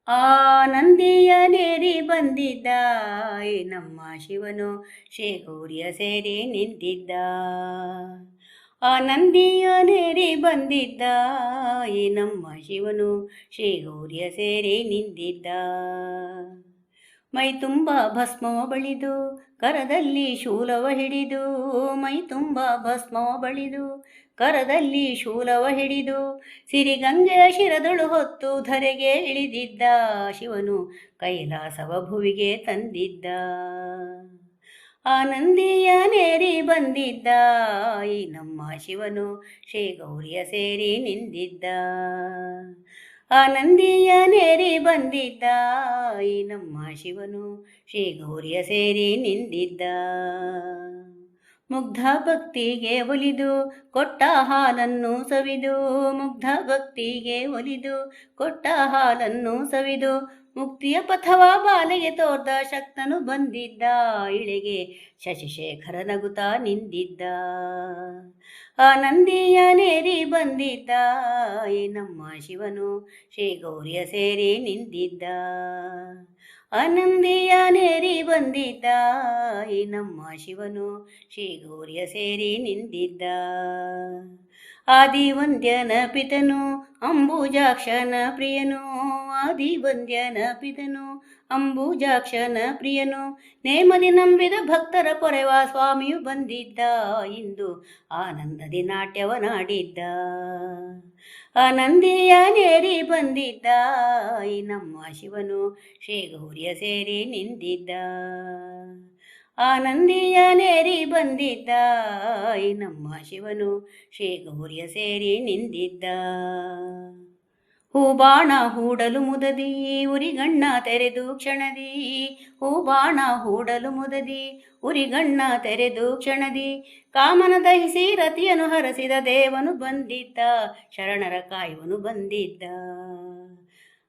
ಆ ನಂದಿಯನೇರಿ ಬಂದಿದ್ದ ನಮ್ಮ ಶಿವನು ಶೇಗೌರಿಯ ಸೇರಿ ನಿಂತಿದ್ದ. ಆ ನಂದಿಯನೇರಿ ಬಂದಿದ್ದ ನಮ್ಮ ಶಿವನು ಶೇಗೌರಿಯ ಸೇರಿ ನಿಂತಿದ್ದ. ಮೈ ತುಂಬ ಭಸ್ಮವ ಬಳಿದು ಕರದಲ್ಲಿ ಶೂಲವ ಹಿಡಿದು, ಮೈ ತುಂಬ ಭಸ್ಮವ ಬಳಿದು ಕರದಲ್ಲಿ ಶೂಲವ ಹಿಡಿದು, ಸಿರಿಗಂಗೆಯ ಶಿರದಳು ಹೊತ್ತು ಧರೆಗೆ ಇಳಿದಿದ್ದ ಶಿವನು ಕೈಲಾಸವ ಭುವಿಗೆ ತಂದಿದ್ದ. ಆ ನಂದಿಯನೇರಿ ಬಂದಿದ್ದ ನಮ್ಮ ಶಿವನು ಶೇಗೌರಿಯ ಸೇರಿ ನಿಂತಿದ್ದ. ಆ ನಂದಿಯನೇರಿ ಬಂದಿದ್ದ ನಮ್ಮ ಶಿವನು ಶೇಗೌರಿಯ ಸೇರಿ ನಿಂತಿದ್ದ. ಮುಗ್ಧ ಭಕ್ತಿಗೆ ಒಲಿದು ಕೊಟ್ಟ ಹಾಲನ್ನು ಸವಿದು, ಮುಗ್ಧ ಭಕ್ತಿಗೆ ಒಲಿದು ಕೊಟ್ಟ ಹಾಲನ್ನು ಸವಿದು, ಮುಕ್ತಿಯ ಪಥವ ಬಾಲೆಗೆ ತೋರ್ದ ಶಕ್ತನು ಬಂದಿದ್ದ ಇಳೆಗೆ ಶಶಿಶೇಖರ ನಗುತ್ತಾ ನಿಂತಿದ್ದ. ಆ ನಂದಿಯನೇರಿ ಬಂದಿದ್ದ ನಮ್ಮ ಶಿವನು ಶೇಗೌರಿಯ ಸೇರಿ ನಿಂತಿದ್ದ. ಆ ನಂದಿಯನೇರಿ ಬಂದಿದ್ದ ನಮ್ಮ ಶಿವನು ಶೇಗೌರಿಯ ಸೇರಿ ನಿಂತಿದ್ದ. ಆದಿವಂದ್ಯನ ಪಿತನು ಅಂಬುಜಾಕ್ಷನ ಪ್ರಿಯನು, ಆದಿವಂದ್ಯನ ಪಿತನು ಅಂಬುಜಾಕ್ಷನ ಪ್ರಿಯನು, ನೇಮದಿ ನಂಬಿದ ಭಕ್ತರ ಪೊರೆವ ಸ್ವಾಮಿಯು ಬಂದಿದ್ದ ಇಂದು ಆನಂದದಿ ನಾಟ್ಯವನಾಡಿದ್ದ. ಆ ನಂದಿಯನೇರಿ ಬಂದಿದ್ದ ನಮ್ಮ ಶಿವನು ಶೇಗೌರಿಯ ಸೇರಿ ನಿಂತಿದ್ದ. ಆ ನಂದಿಯನೇರಿ ಬಂದಿದ್ದ ನಮ್ಮ ಶಿವನು ಶೇಗೌರಿಯ ಸೇರಿ ನಿಂತಿದ್ದ. ಹೂಬಾಣ ಹೂಡಲು ಮುದದಿ ಉರಿಗಣ್ಣ ತೆರೆದು ಕ್ಷಣದಿ, ಹೂಬಾಣ ಹೂಡಲು ಮುದದಿ ಉರಿಗಣ್ಣ ತೆರೆದು ಕ್ಷಣದಿ, ಕಾಮನ ದಹಿಸಿ ರತಿಯನ್ನು ಹರಸಿದ ದೇವನು ಬಂದಿದ್ದ, ಶರಣರ ಕಾಯುವನು ಬಂದಿದ್ದ.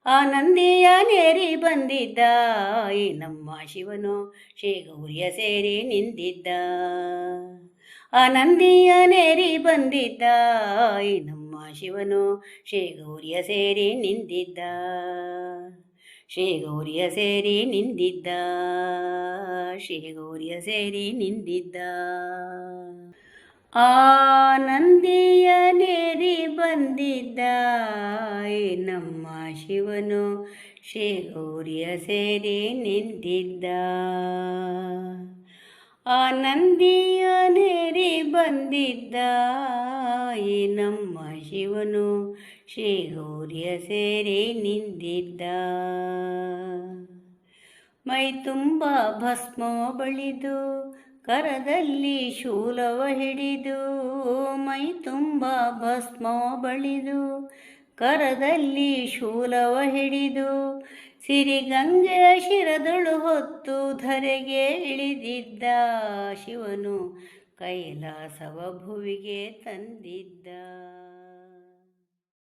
ಆ ನಂದಿಯನೇರಿ ಬಂದಿದ್ದ ನಮ್ಮ ಶಿವನು ಶೇಗೌರಿಯ ಸೇರಿ ನಿಂತಿದ್ದ. ಆ ನಂದಿಯನೇರಿ ಬಂದಿದ್ದ ನಮ್ಮ ಶಿವನು ಶೇಗೌರಿಯ ಸೇರಿ ನಿಂತಿದ್ದ. ಶೇಗೌರಿಯ ಸೇರಿ ನಿಂತಿದ್ದ, ಶೇಗೌರಿಯ ಸೇರಿ ನಿಂತಿದ್ದ. ಆ ನಂದಿಯನೇರಿ ಬಂದಿದ್ದ ನಮ್ಮ ಶಿವನು ಶೇಗೌರಿಯ ಸೇರಿ ನಿಂತಿದ್ದ. ಆ ನಂದಿಯನೇರಿ ಬಂದಿದ್ದ ನಮ್ಮ ಶಿವನು ಶೇಗೌರಿಯ ಸೇರಿ ನಿಂತಿದ್ದ. ಮೈ ತುಂಬ ಭಸ್ಮವ ಬಳಿದು ಕರದಲ್ಲಿ ಶೂಲವ ಹಿಡಿದು, ಮೈ ತುಂಬ ಭಸ್ಮವ ಬಳಿದು ಕರದಲ್ಲಿ ಶೂಲವ ಹಿಡಿದು, ಸಿರಿಗಂಗೆಯ ಶಿರದಳು ಹೊತ್ತು ಧರೆಗೆ ಇಳಿದಿದ್ದ ಶಿವನು ಕೈಲಾಸವ ಭುವಿಗೆ ತಂದಿದ್ದ.